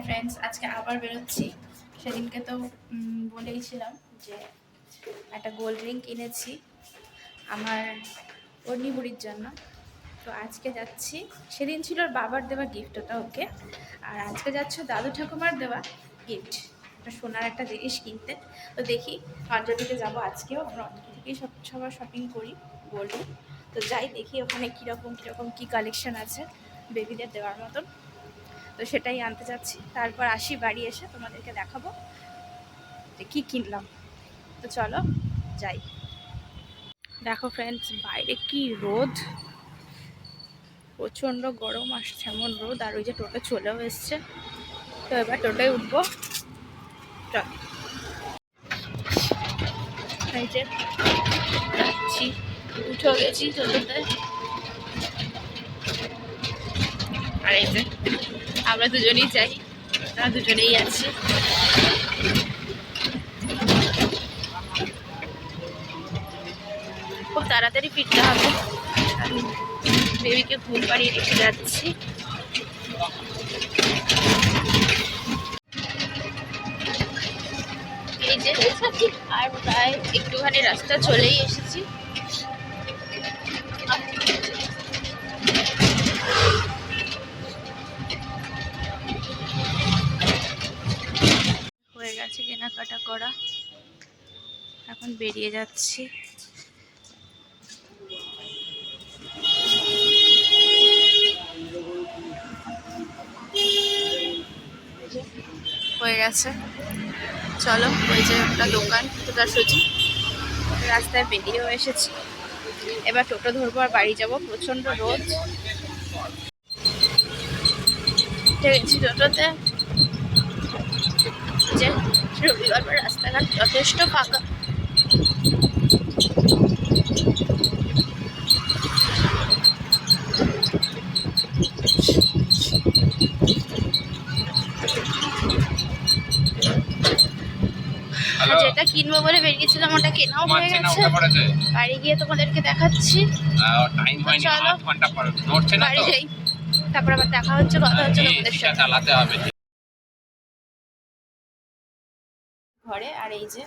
Friends, আজকে আবার বেরোচ্ছি। সেদিনকে তো বলেইছিলাম যে একটা গোল্ড রিং কিনেছি আমার অর্ণিবুড়ির জন্য। তো আজকে যাচ্ছি, সেদিন ছিল ওর বাবার দেওয়া গিফট, ওটা ওকে। আর আজকে যাচ্ছে দাদু ঠাকুমার দেওয়া গিফট, একটা সোনার একটা জিনিস কিনতে। তো দেখি অঞ্জলিতে যাবো আজকেও, আমরা অঞ্জলি থেকেই সবার শপিং করি গোল্ড। তো যাই দেখি ওখানে কীরকম কী কালেকশন আছে বেবিদের দেওয়ার মতন। তো সেটাই আনতে যাচ্ছি, তারপর আসি বাড়ি এসে তোমাদেরকে দেখাবো যে কী কিনলাম। তো চলো যাই। দেখো ফ্রেন্ডস, বাইরে কি রোদ, প্রচণ্ড গরম, আসছে এমন রোদ। আর ওই যে টোটো চলেও এসছে, তো এবার টোটোয় উঠবো। চল, এই যে যাচ্ছি, উঠেও গেছি টোটোতে। আর এই যে আমরা দুজনেই যাই, আমরা দুজনেই আছি। খুব তাড়াতাড়ি ফিরতে হবে, বেবিকে ঘুম পাড়িয়ে রেখে যাচ্ছি। এই যে আর প্রায় একটুখানি রাস্তা চলেই এসেছি। হয়ে গেছে কেনাকাটা করা, এখন বেরিয়ে যাচ্ছি। হয়ে গেছে, চলো। ওই যে একটা দোকান, তোটা সুজি, রাস্তায় বেরিয়েও এসেছি। এবার টোটো ধরবো আর বাড়ি যাবো, প্রচণ্ড রোদ। গেছি টোটোতে, যে রবিবার রাস্তাঘাট যথেষ্ট ফাঁকা। যেটা কিনবো বলে বেরিয়েছিলাম ওটা কেনাও হয়ে গেছে। বাড়ি গিয়ে তোমাদেরকে দেখাচ্ছি। চলো বাড়ি যাই, তারপর আবার দেখা হচ্ছে, কথা হচ্ছে তোমাদের সাথে ঘরে। আর এই যে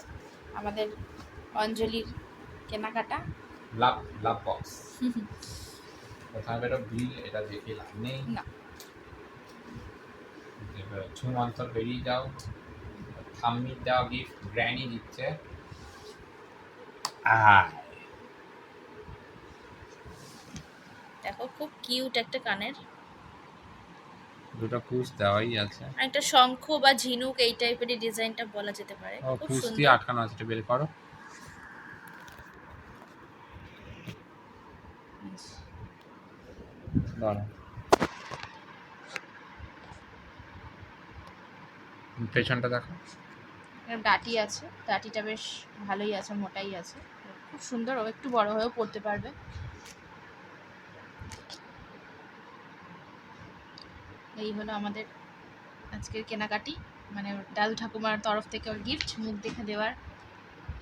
আমাদের অঞ্জলির কেনাকাটা। লাভ বক্স কোথায় বেরো বিল, এটা দেখে লাভ নেই না। ছুমন্তর বেরিয়ে যাও, ঠাম্মির দেওয়া গিফট গ্র্যানি দিচ্ছে। দেখো খুব কিউট একটা কানের, দুটো কুচ দেওয়াই আছে, একটা শঙ্খ বা ঝিনুক এই টাইপের ডিজাইনটা বলা যেতে পারে। খুব কুচ সুন্দর। দিয়ে আটকানো আছে, এটা বের করো। পেছনটা দেখো, ডাটি আছে, ডাটিটা বেশ ভালোই আছে, মোটাই আছে, খুব সুন্দর। ও একটু বড় হয়েও পড়তে পারবে। এই হলো আমাদের আজকের কেনাকাটি, মানে দাদু ঠাকুমার তরফ থেকে ওর গিফট, মুখ দেখে দেওয়ার,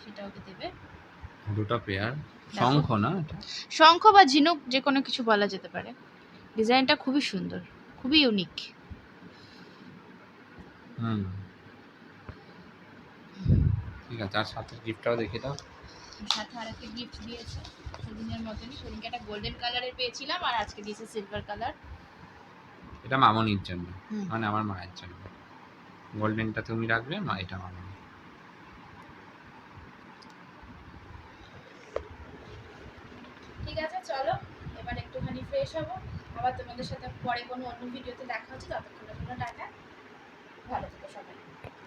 সেটা ওকে দেবে। দুটো পেয়ার শঙ্খ, না শঙ্খ বা ঝিনুক যে কোনো কিছু বলা যেতে পারে। ডিজাইনটা খুবই সুন্দর, খুবই ইউনিক। ঠিক আছে, আর সাথে গিফটটাও দেখে দাও। সাথে আরেকটা গিফট দিয়েছে সেদিনের মতনই। সেদিনকে একটা গোল্ডেন কালারের পেয়েছিলাম, আর আজকে দিয়েছে সিলভার কালার। এটা মামনির জন্য, মানে আমার মায়ের জন্য। গোল্ডেনটা তুমি রাখবে, মা এটা মামনি। ঠিক আছে, চলো এবার একটুখানি ফ্রেশ হবো, আবার তোমাদের সাথে পরে কোনো অন্য ভিডিওতে দেখা হচ্ছে। ততক্ষণের জন্য টাটা, ভালো থেকো সবাই।